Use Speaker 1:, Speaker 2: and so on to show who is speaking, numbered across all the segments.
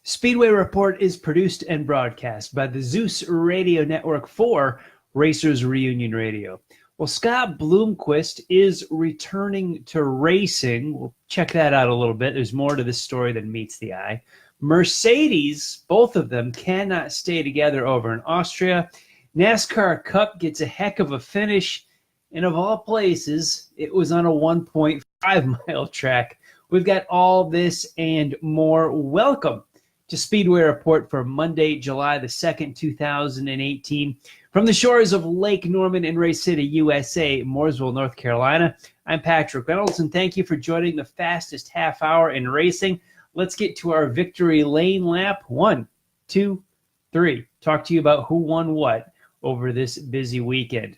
Speaker 1: Speedway Report is produced and broadcast by the Zeus Radio Network for Racers Reunion Radio. Well, Scott Bloomquist is returning to racing. We'll check that out a little bit. There's more to this story than meets the eye. Mercedes, both of them, cannot stay together over in Austria. NASCAR Cup gets a heck of a finish. And of all places, it was on a 1.5-mile track. We've got all this and more. Welcome to Speedway Report for Monday, July the 2nd, 2018. From the shores of Lake Norman in Race City, USA, Mooresville, North Carolina, I'm Patrick Reynolds, and thank you for joining the fastest half hour in racing. Let's get to our victory lane lap. 1, 2, 3. Talk to you about who won what over this busy weekend.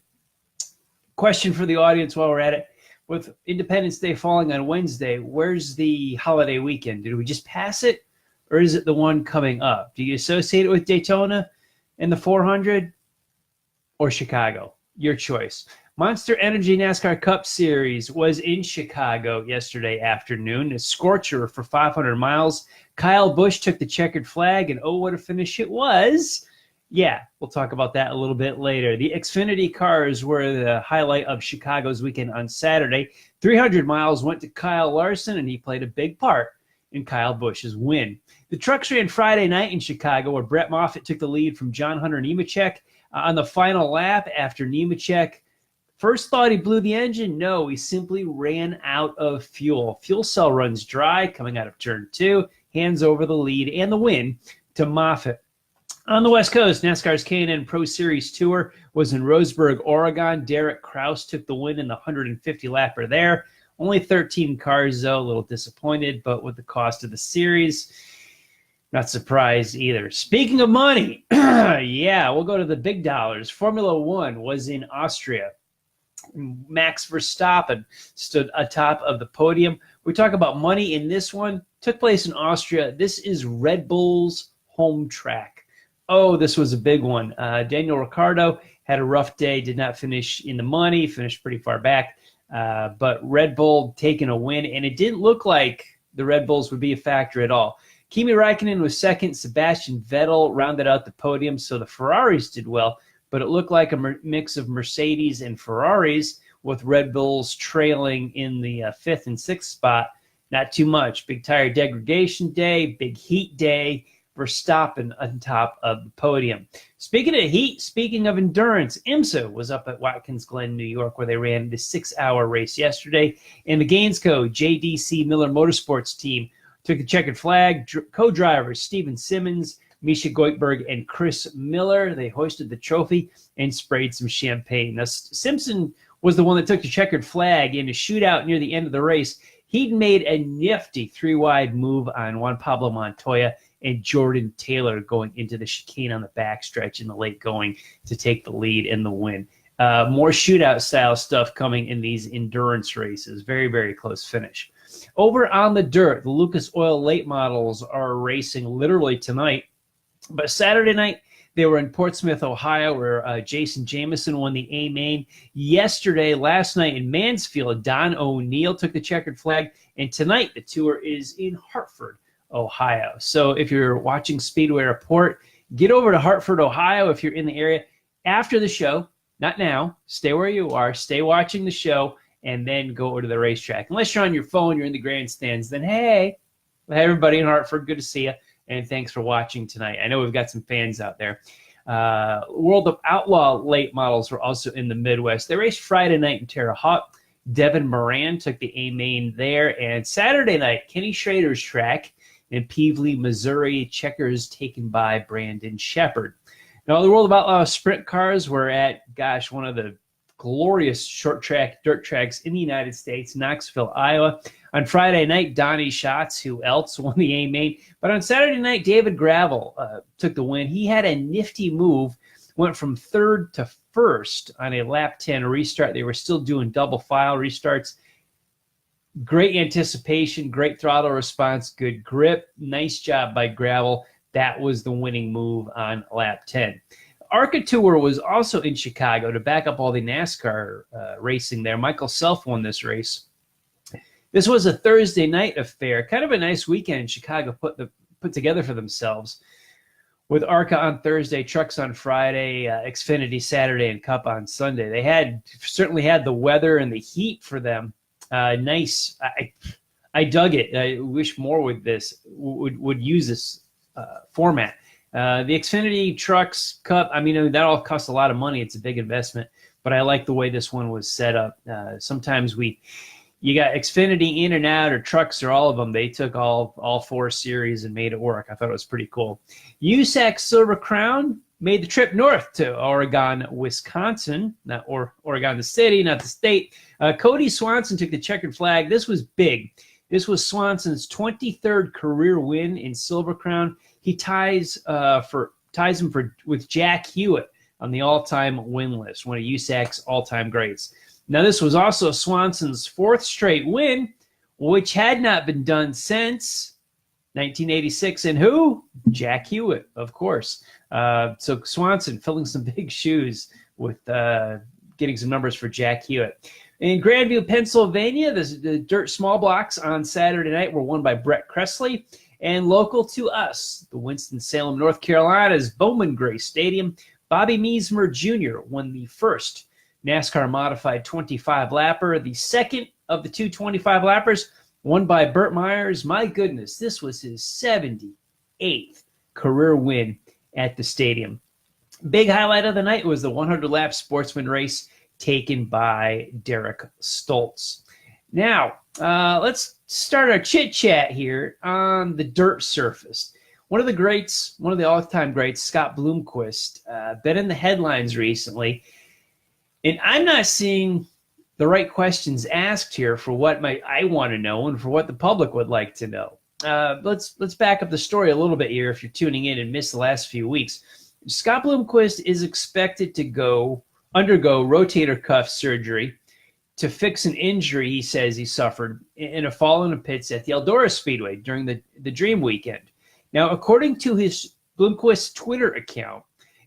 Speaker 1: Question for the audience while we're at it. With Independence Day falling on Wednesday, where's the holiday weekend? Did we just pass it, or is it the one coming up? Do you associate it with Daytona and the 400 or Chicago? Your choice. Monster Energy NASCAR Cup Series was in Chicago yesterday afternoon. A scorcher for 500 miles. Kyle Busch took the checkered flag, and oh, what a finish it was. Yeah, we'll talk about that a little bit later. The Xfinity cars were the highlight of Chicago's weekend on Saturday. 300 miles went to Kyle Larson, and he played a big part in Kyle Busch's win. The trucks ran Friday night in Chicago, where Brett Moffitt took the lead from John Hunter Nemechek on the final lap after Nemechek first thought he blew the engine. No, he simply ran out of fuel. Fuel cell runs dry coming out of turn 2, hands over the lead and the win to Moffitt. On the West Coast, NASCAR's K&N Pro Series Tour was in Roseburg, Oregon. Derek Kraus took the win in the 150-lapper there. Only 13 cars, though. A little disappointed, but with the cost of the series, not surprised either. Speaking of money, yeah, we'll go to the big dollars. Formula One was in Austria. Max Verstappen stood atop of the podium. We talk about money in this one. Took place in Austria. This is Red Bull's home track. Oh, this was a big one. Daniel Ricciardo had a rough day, did not finish in the money, finished pretty far back. But Red Bull taking a win, and it didn't look like the Red Bulls would be a factor at all. Kimi Räikkönen was second. Sebastian Vettel rounded out the podium, so the Ferraris did well, but it looked like a mix of Mercedes and Ferraris, with Red Bulls trailing in the 5th and 6th spot. Not too much. Big tire degradation day, big heat day. Verstappen on top of the podium. Speaking of heat, speaking of endurance, IMSA was up at Watkins Glen, New York, where they ran the 6-hour race yesterday. And the Gainsco JDC Miller Motorsports team took the checkered flag. Co-drivers Steven Simmons, Misha Goikhberg, and Chris Miller. They hoisted the trophy and sprayed some champagne. Now, Simpson was the one that took the checkered flag in a shootout near the end of the race. He'd made a nifty 3-wide move on Juan Pablo Montoya and Jordan Taylor going into the chicane on the backstretch in the late going to take the lead and the win. More shootout-style stuff coming in these endurance races. Very, very close finish. Over on the dirt, the Lucas Oil late models are racing literally tonight. But Saturday night, they were in Portsmouth, Ohio, where Jason Jameson won the A-Main. Last night in Mansfield, Don O'Neill took the checkered flag. And tonight, the tour is in Hartford, Ohio. So if you're watching Speedway Report, get over to Hartford, Ohio if you're in the area after the show. Not now. Stay where you are. Stay watching the show, and then go over to the racetrack. Unless you're on your phone, you're in the grandstands, then hey everybody in Hartford, good to see you, and thanks for watching tonight. I know we've got some fans out there. World of Outlaw late models were also in the Midwest. They raced Friday night in Terre Haute. Devin Moran took the A-Main there, and Saturday night, Kenny Schrader's track in Pevely, Missouri, checkers taken by Brandon Shepard. Now, the World of Outlaw sprint cars were at, one of the glorious short track dirt tracks in the United States, Knoxville, Iowa. On Friday night, Donnie Schatz, who else, won the A-Main. But on Saturday night, David Gravel took the win. He had a nifty move, went from 3rd to 1st on a lap 10 restart. They were still doing double file restarts. Great anticipation, great throttle response, good grip. Nice job by Gravel. That was the winning move on lap 10. ARCA Tour was also in Chicago to back up all the NASCAR racing there. Michael Self won this race. This was a Thursday night affair. Kind of a nice weekend in Chicago put together for themselves with ARCA on Thursday, Trucks on Friday, Xfinity Saturday, and Cup on Sunday. They certainly had the weather and the heat for them. Nice. I dug it. I wish more would use this format. The Xfinity Trucks Cup, I mean, that all costs a lot of money. It's a big investment, but I like the way this one was set up. Sometimes you got Xfinity in and out, or Trucks, or all of them. They took all 4 series and made it work. I thought it was pretty cool. USAC Silver Crown made the trip north to Oregon, Wisconsin, not Oregon, the city, not the state. Cody Swanson took the checkered flag. This was big. This was Swanson's 23rd career win in Silver Crown. He ties him with Jack Hewitt on the all-time win list, one of USAC's all-time greats. Now, this was also Swanson's 4th straight win, which had not been done since 1986. And who? Jack Hewitt, of course. So Swanson filling some big shoes with getting some numbers for Jack Hewitt. In Grandview, Pennsylvania, the dirt small blocks on Saturday night were won by Brett Kressley. And local to us, the Winston-Salem, North Carolina's Bowman Gray Stadium, Bobby Measmer Jr. won the first NASCAR modified 25-lapper. The second of the two 25-lappers won by Burt Myers. My goodness, this was his 78th career win at the stadium. Big highlight of the night was the 100-lap sportsman race taken by Derek Stoltz. Now, let's start our chit-chat here on the dirt surface. One of the greats, one of the all-time greats, Scott Bloomquist, been in the headlines recently. And I'm not seeing the right questions asked here for what I want to know and for what the public would like to know. Let's back up the story a little bit here if you're tuning in and missed the last few weeks. Scott Bloomquist is expected to undergo rotator cuff surgery to fix an injury he says he suffered in a fall in the pits at the Eldora Speedway during the Dream Weekend. Now, according to his Bloomquist Twitter account,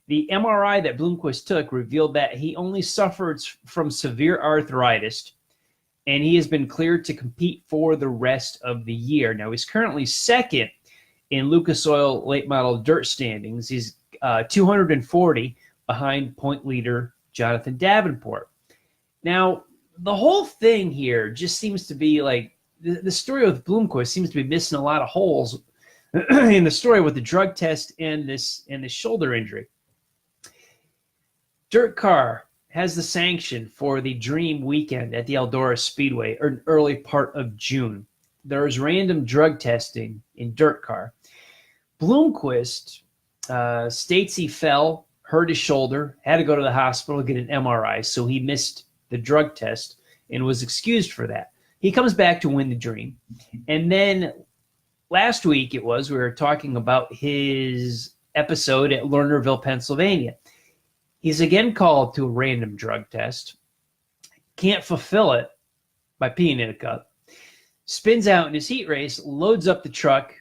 Speaker 1: the MRI that Bloomquist took revealed that he only suffers from severe arthritis, and he has been cleared to compete for the rest of the year. Now, he's currently second in Lucas Oil late model dirt standings. He's 240 behind point leader Jonathan Davenport. Now, the whole thing here just seems to be like the story with Bloomquist seems to be missing a lot of holes in the story with the drug test and this shoulder injury. Dirt Car has the sanction for the Dream Weekend at the Eldora Speedway in early part of June. There is random drug testing in Dirt Car. Bloomquist states he fell, hurt his shoulder, had to go to the hospital to get an MRI, so he missed the drug test and was excused for that. He comes back to win the Dream. And then last week we were talking about his episode at Lernerville, Pennsylvania. He's again called to a random drug test, can't fulfill it by peeing in a cup, spins out in his heat race, loads up the truck,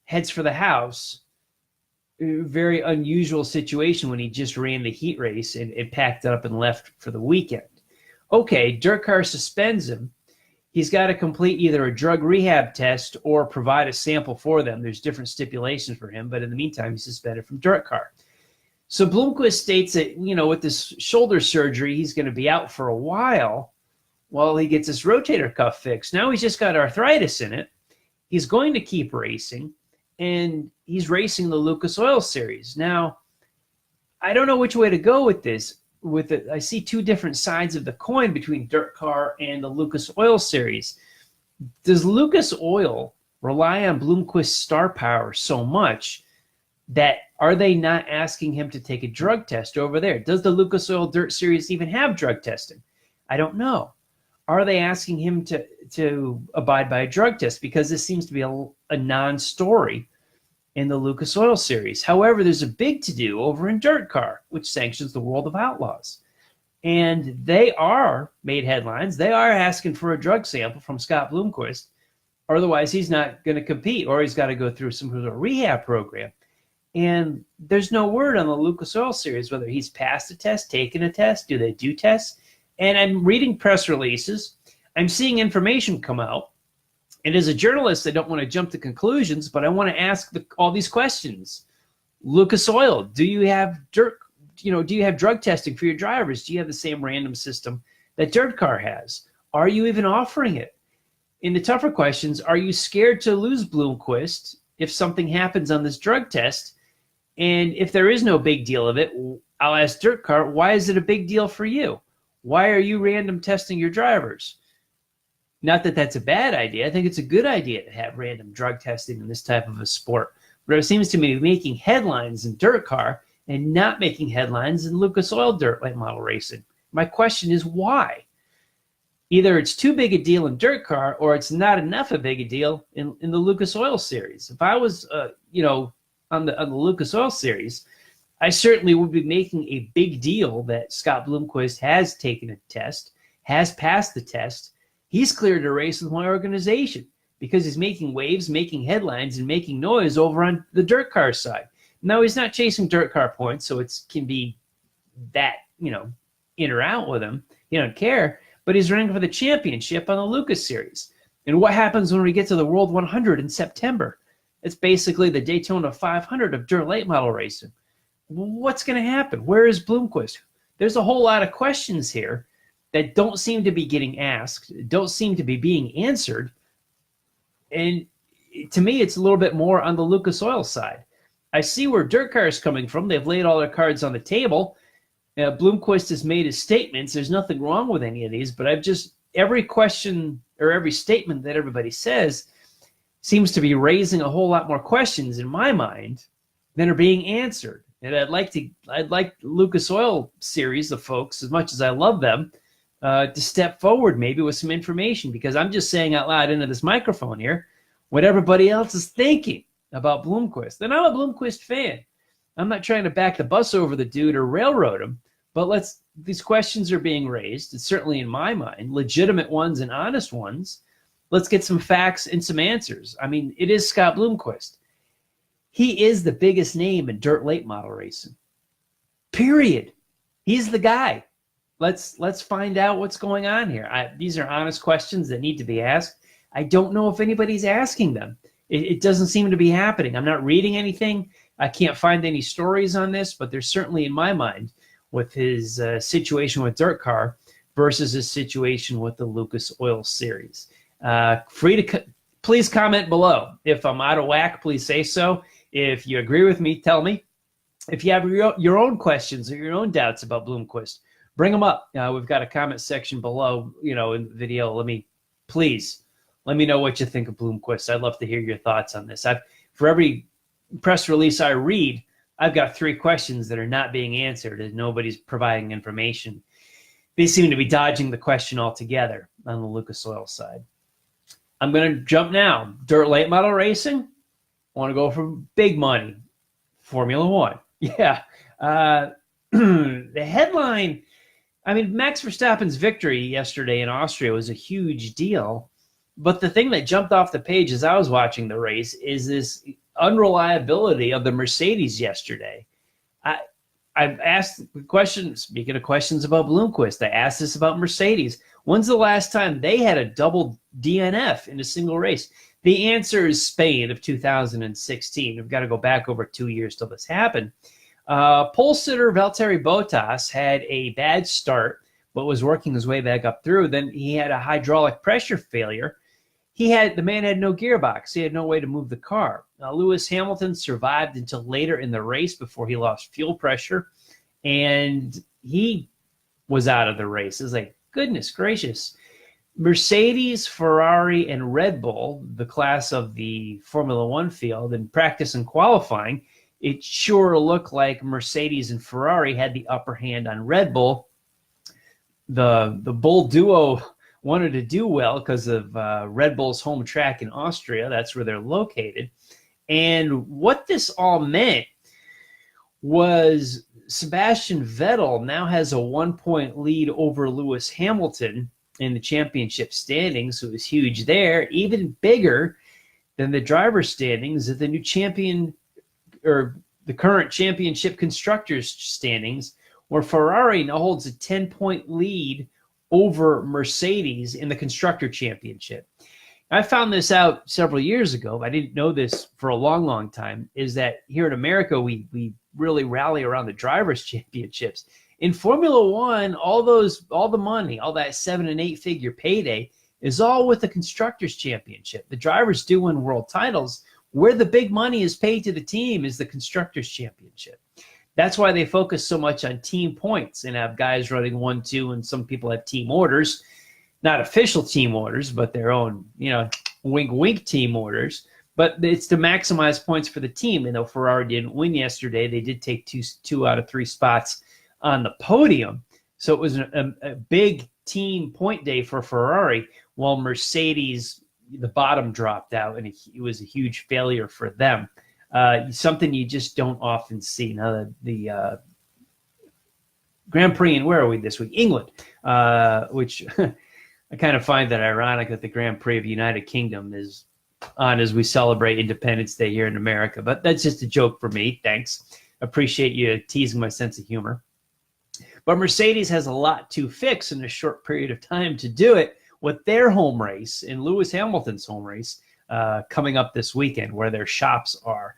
Speaker 1: heads for the house. Very unusual situation when he just ran the heat race and packed it up and left for the weekend. Okay, Dirt Car suspends him. He's got to complete either a drug rehab test or provide a sample for them. There's different stipulations for him, but in the meantime, he's suspended from Dirt Car. So Bloomquist states that, with this shoulder surgery, he's going to be out for a while he gets his rotator cuff fixed. Now he's just got arthritis in it. He's going to keep racing, and he's racing the Lucas Oil Series. Now, I don't know which way to go with this. I see two different sides of the coin between Dirt Car and the Lucas Oil Series. Does Lucas Oil rely on Bloomquist's star power so much that are they not asking him to take a drug test over there? Does the Lucas Oil Dirt Series even have drug testing? I don't know. Are they asking him to abide by a drug test? Because this seems to be a non-story in the Lucas Oil Series. However, there's a big to-do over in Dirt Car, which sanctions the World of Outlaws. And they are made headlines. They are asking for a drug sample from Scott Bloomquist. Otherwise, he's not going to compete, or he's got to go through some sort of rehab program. And there's no word on the Lucas Oil Series whether he's passed a test, taken a test, do they do tests? And I'm reading press releases. I'm seeing information come out. And as a journalist, I don't want to jump to conclusions, but I want to ask all these questions. Lucas Oil, do you have dirt? Do you have drug testing for your drivers? Do you have the same random system that Dirt Car has? Are you even offering it? In the tougher questions, are you scared to lose Bloomquist if something happens on this drug test? And if there is no big deal of it, I'll ask Dirt Car, why is it a big deal for you? Why are you random testing your drivers? Not that that's a bad idea. I think it's a good idea to have random drug testing in this type of a sport. But it seems to me making headlines in Dirt Car and not making headlines in Lucas Oil Dirt Late Model Racing. My question is why? Either it's too big a deal in Dirt Car or it's not enough a big a deal in the Lucas Oil series. If I was, on the Lucas Oil series, I certainly would be making a big deal that Scott Bloomquist has taken a test, has passed the test. He's cleared to race with my organization because he's making waves, making headlines, and making noise over on the Dirt Car side. No, he's not chasing Dirt Car points, so it can be that, in or out with him. He don't care, but he's running for the championship on the Lucas Series. And what happens when we get to the World 100 in September? It's basically the Daytona 500 of dirt late model racing. What's going to happen? Where is Bloomquist? There's a whole lot of questions here that don't seem to be getting asked, don't seem to be being answered. And to me, it's a little bit more on the Lucas Oil side. I see where Dirt Car is coming from. They've laid all their cards on the table. Bloomquist has made his statements. There's nothing wrong with any of these, but every question or every statement that everybody says seems to be raising a whole lot more questions in my mind than are being answered. And I'd like Lucas Oil series, the folks, as much as I love them, to step forward maybe with some information, because I'm just saying out loud into this microphone here what everybody else is thinking about Bloomquist. And I'm a Bloomquist fan. I'm not trying to back the bus over the dude or railroad him, but these questions are being raised, and certainly in my mind, legitimate ones and honest ones. Let's get some facts and some answers. I mean, it is Scott Bloomquist. He is the biggest name in dirt late model racing. Period. He's the guy. Let's find out what's going on here. These are honest questions that need to be asked. I don't know if anybody's asking them. It doesn't seem to be happening. I'm not reading anything. I can't find any stories on this, but there's certainly in my mind with his situation with Dirt Car versus his situation with the Lucas Oil Series. Please comment below. If I'm out of whack, please say so. If you agree with me, tell me. If you have your own questions or your own doubts about Bloomquist, bring them up. We've got a comment section below, in the video. Please let me know what you think of Bloomquist. I'd love to hear your thoughts on this. For every press release I read, I've got 3 questions that are not being answered and nobody's providing information. They seem to be dodging the question altogether on the Lucas Oil side. I'm going to jump now. Dirt late model racing. I want to go for big money. Formula One. Yeah. The headline, Max Verstappen's victory yesterday in Austria was a huge deal. But the thing that jumped off the page as I was watching the race is this unreliability of the Mercedes yesterday. I've asked the question, speaking of questions about Bloomquist, I asked this about Mercedes. When's the last time they had a double DNF in a single race? The answer is Spain of 2016. We've got to go back over 2 years till this happened. Pole sitter Valtteri Bottas had a bad start, but was working his way back up through. Then he had a hydraulic pressure failure. The man had no gearbox. He had no way to move the car. Lewis Hamilton survived until later in the race before he lost fuel pressure, and he was out of the race. It's like, goodness gracious. Mercedes, Ferrari, and Red Bull, the class of the Formula One field, in practice and qualifying, it sure looked like Mercedes and Ferrari had the upper hand on Red Bull. The Bull duo wanted to do well because of Red Bull's home track in Austria. That's where they're located. And what this all meant was Sebastian Vettel now has a 1-point lead over Lewis Hamilton in the championship standings, so it was huge there, even bigger than the driver's standings of the new champion, or the current championship constructors standings, where Ferrari now holds a 10-point lead over Mercedes in the constructor championship. I found this out several years ago. I didn't know this for a long, long time, is that here in America, we really rally around the drivers' championships. In Formula One, all the money, all that 7 and 8 figure payday is all with the Constructors' Championship. The drivers do win world titles. Where the big money is paid to the team is the Constructors' Championship. That's why they focus so much on team points and have guys running 1, 2, and some people have team orders. Not official team orders, but their own, wink, wink team orders. But it's to maximize points for the team. And though Ferrari didn't win yesterday, they did take two out of 3 spots on the podium. So it was a big team point day for Ferrari, while Mercedes, the bottom dropped out, and it was a huge failure for them. Something you just don't often see. Now, the Grand Prix, and where are we this week? England, which I kind of find that ironic that the Grand Prix of the United Kingdom is on as we celebrate Independence Day here in America. But that's just a joke for me. Thanks. Appreciate you teasing my sense of humor. But Mercedes has a lot to fix in a short period of time to do it with their home race and Lewis Hamilton's home race coming up this weekend, where their shops are.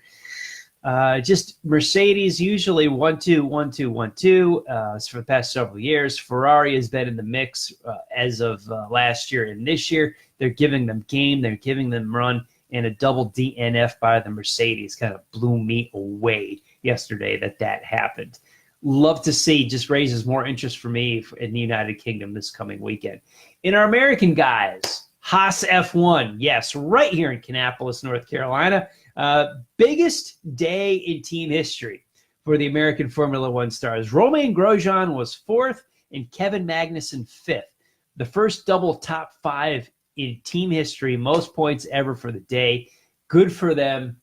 Speaker 1: Just Mercedes usually 1-2, 1-2, 1-2 for the past several years. Ferrari has been in the mix as of last year and this year. They're giving them game, they're giving them run, and a double DNF by the Mercedes kind of blew me away yesterday that happened. Love to see, just raises more interest for me in the United Kingdom this coming weekend. In our American guys, Haas F1, yes, right here in Kannapolis, North Carolina. Biggest day in team history for the American Formula One stars. Romain Grosjean was 4th and Kevin Magnussen 5th. The first double top 5 in team history, most points ever for the day. Good for them.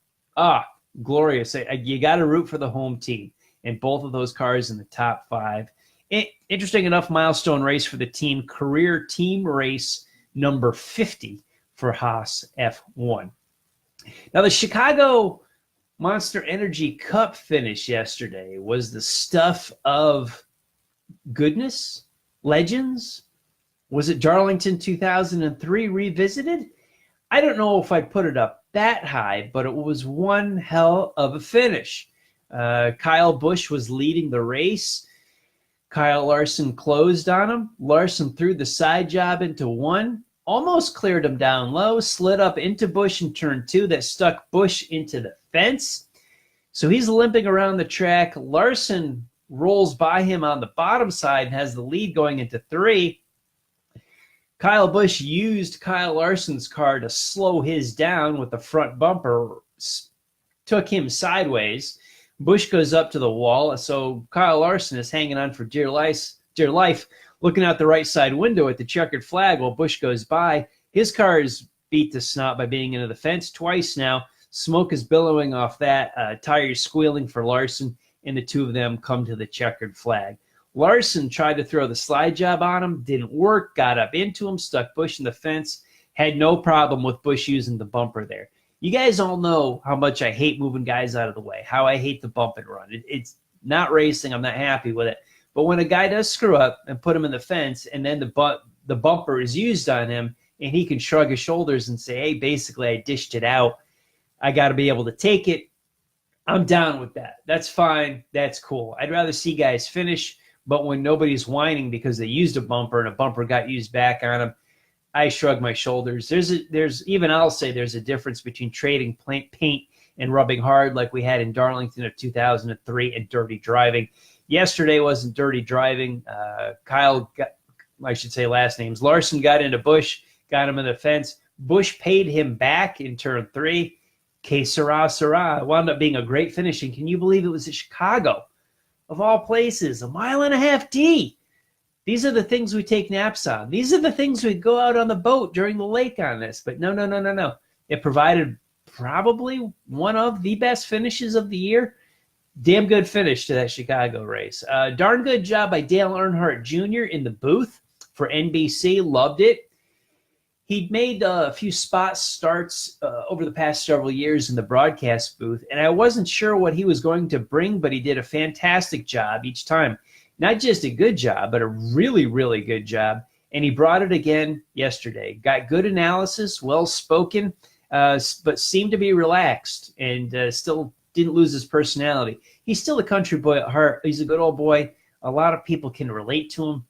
Speaker 1: Glorious. You got to root for the home team. And both of those cars in the top 5. Interesting enough, milestone race for the team. Career team race number 50 for Haas F1. Now, the Chicago Monster Energy Cup finish yesterday was the stuff of goodness, legends. Was it Darlington 2003 revisited? I don't know if I'd put it up that high, but it was one hell of a finish. Kyle Busch was leading the race. Kyle Larson closed on him. Larson threw the side job into 1. Almost cleared him down low, slid up into Busch in turn 2 that stuck Busch into the fence. So he's limping around the track. Larson rolls by him on the bottom side and has the lead going into 3. Kyle Busch used Kyle Larson's car to slow his down with the front bumper, took him sideways. Busch goes up to the wall, so Kyle Larson is hanging on for dear life, looking out the right side window at the checkered flag while Busch goes by. His car is beat to snot by being into the fence twice now. Smoke is billowing off that. Tires squealing for Larson, and the two of them come to the checkered flag. Larson tried to throw the slide job on him, didn't work, got up into him, stuck Busch in the fence, had no problem with Busch using the bumper there. You guys all know how much I hate moving guys out of the way, how I hate the bump and run. It's not racing. I'm not happy with it. But when a guy does screw up and put him in the fence, and then the bumper is used on him, and he can shrug his shoulders and say, hey, basically I dished it out. I got to be able to take it. I'm down with that. That's fine. That's cool. I'd rather see guys finish, but when nobody's whining because they used a bumper and a bumper got used back on them, I shrug my shoulders. I'll say there's a difference between trading paint and rubbing hard like we had in Darlington of 2003 and dirty driving. Yesterday wasn't dirty driving. Last names. Larson got into Busch, got him in the fence. Busch paid him back in turn 3. Que sera, sera. It wound up being a great finish. And can you believe it was at Chicago? Of all places, a mile and a half D. These are the things we take naps on. These are the things we go out on the boat during the lake on this. But no. It provided probably one of the best finishes of the year. Damn good finish to that Chicago race. Darn good job by Dale Earnhardt Jr. in the booth for NBC. Loved it. He'd made a few starts over the past several years in the broadcast booth, and I wasn't sure what he was going to bring, but he did a fantastic job each time. Not just a good job, but a really, really good job. and he brought it again yesterday. Got good analysis, well-spoken, but seemed to be relaxed and still didn't lose his personality. He's still a country boy at heart. He's a good old boy. A lot of people can relate to him.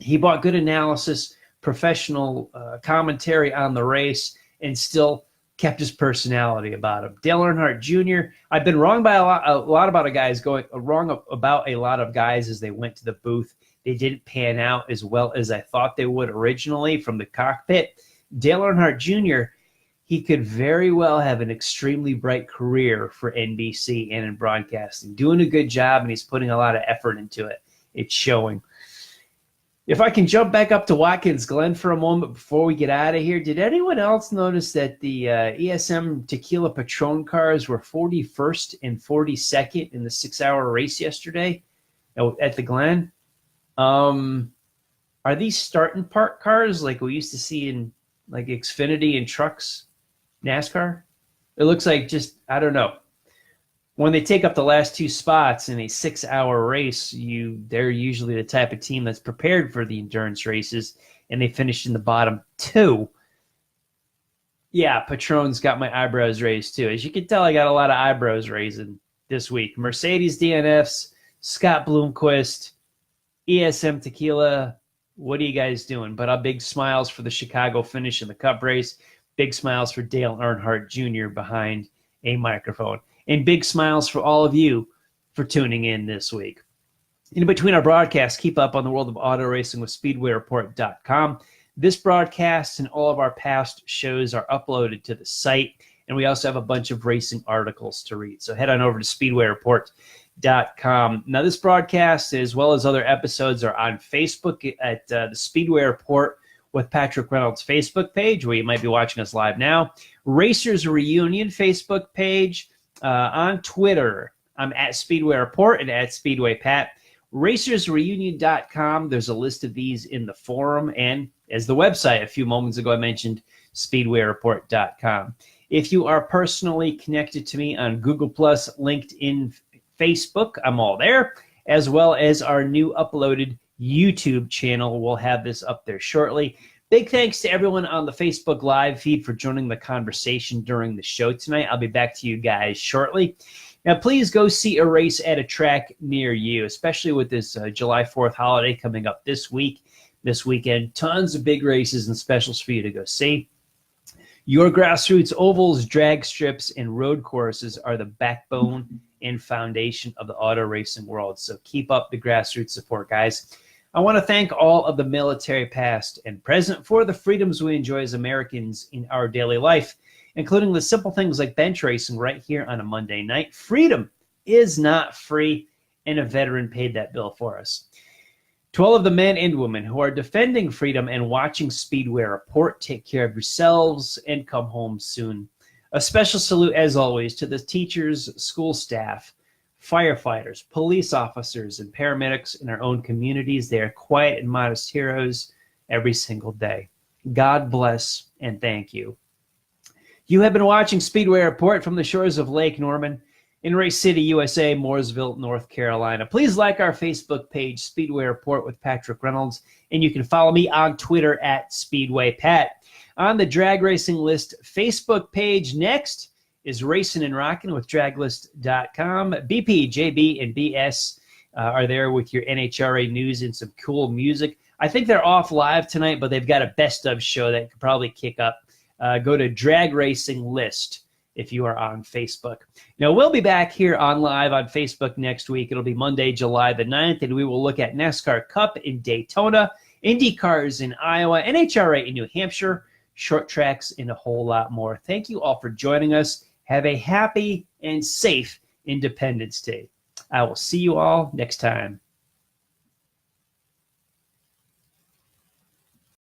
Speaker 1: He brought good analysis, professional commentary on the race, and still kept his personality about him. Dale Earnhardt Jr., I've been wrong by a lot about a lot of guys as they went to the booth. They didn't pan out as well as I thought they would originally from the cockpit. Dale Earnhardt Jr., he could very well have an extremely bright career for NBC and in broadcasting. Doing a good job, and he's putting a lot of effort into it. It's showing. If I can jump back up to Watkins Glen for a moment before we get out of here, did anyone else notice that the ESM Tequila Patron cars were 41st and 42nd in the 6-hour race yesterday at the Glen? Are these start and park cars like we used to see in like Xfinity and trucks, NASCAR? It looks like just, I don't know. When they take up the last 2 spots in a 6-hour race, they're usually the type of team that's prepared for the endurance races, and they finished in the bottom 2. Yeah, Patron's got my eyebrows raised too. As you can tell, I got a lot of eyebrows raising this week. Mercedes DNFs, Scott Bloomquist, ESM Tequila. What are you guys doing? But big smiles for the Chicago finish in the Cup race. Big smiles for Dale Earnhardt Jr. behind a microphone. And big smiles for all of you for tuning in this week. In between our broadcasts, keep up on the world of auto racing with SpeedwayReport.com. This broadcast and all of our past shows are uploaded to the site, and we also have a bunch of racing articles to read. So head on over to SpeedwayReport.com. Now, this broadcast, as well as other episodes, are on Facebook at the Speedway Report with Patrick Reynolds Facebook page, where you might be watching us live now. Racers Reunion Facebook page. On Twitter, I'm at Speedway Report and at Speedway Pat. RacersReunion.com, there's a list of these in the forum, and as the website a few moments ago I mentioned, SpeedwayReport.com. If you are personally connected to me on Google+, LinkedIn, Facebook, I'm all there, as well as our new uploaded YouTube channel. We'll have this up there shortly. Big thanks to everyone on the Facebook Live feed for joining the conversation during the show tonight. I'll be back to you guys shortly. Now, please go see a race at a track near you, especially with this July 4th holiday coming up this weekend. Tons of big races and specials for you to go see. Your grassroots ovals, drag strips, and road courses are the backbone and foundation of the auto racing world. So keep up the grassroots support, guys. I want to thank all of the military past and present for the freedoms we enjoy as Americans in our daily life, including the simple things like bench racing right here on a Monday night. Freedom is not free, and a veteran paid that bill for us. To all of the men and women who are defending freedom and watching Speedway Report, take care of yourselves and come home soon. A special salute, as always, to the teachers, school staff, firefighters, police officers, and paramedics in our own communities. They are quiet and modest heroes every single day. God bless and thank you. You have been watching Speedway Report from the shores of Lake Norman in Race City, USA, Mooresville, North Carolina. Please like our Facebook page, Speedway Report with Patrick Reynolds, and you can follow me on Twitter at Speedway Pat. On the Drag Racing List Facebook page next is Racing and Rockin' with Draglist.com. BP, JB, and BS are there with your NHRA news and some cool music. I think they're off live tonight, but they've got a best of show that could probably kick up. Go to Drag Racing List if you are on Facebook. Now, we'll be back here on live on Facebook next week. It'll be Monday, July the 9th, and we will look at NASCAR Cup in Daytona, Indy Cars in Iowa, NHRA in New Hampshire, short tracks, and a whole lot more. Thank you all for joining us. Have a happy and safe Independence Day. I will see you all next time.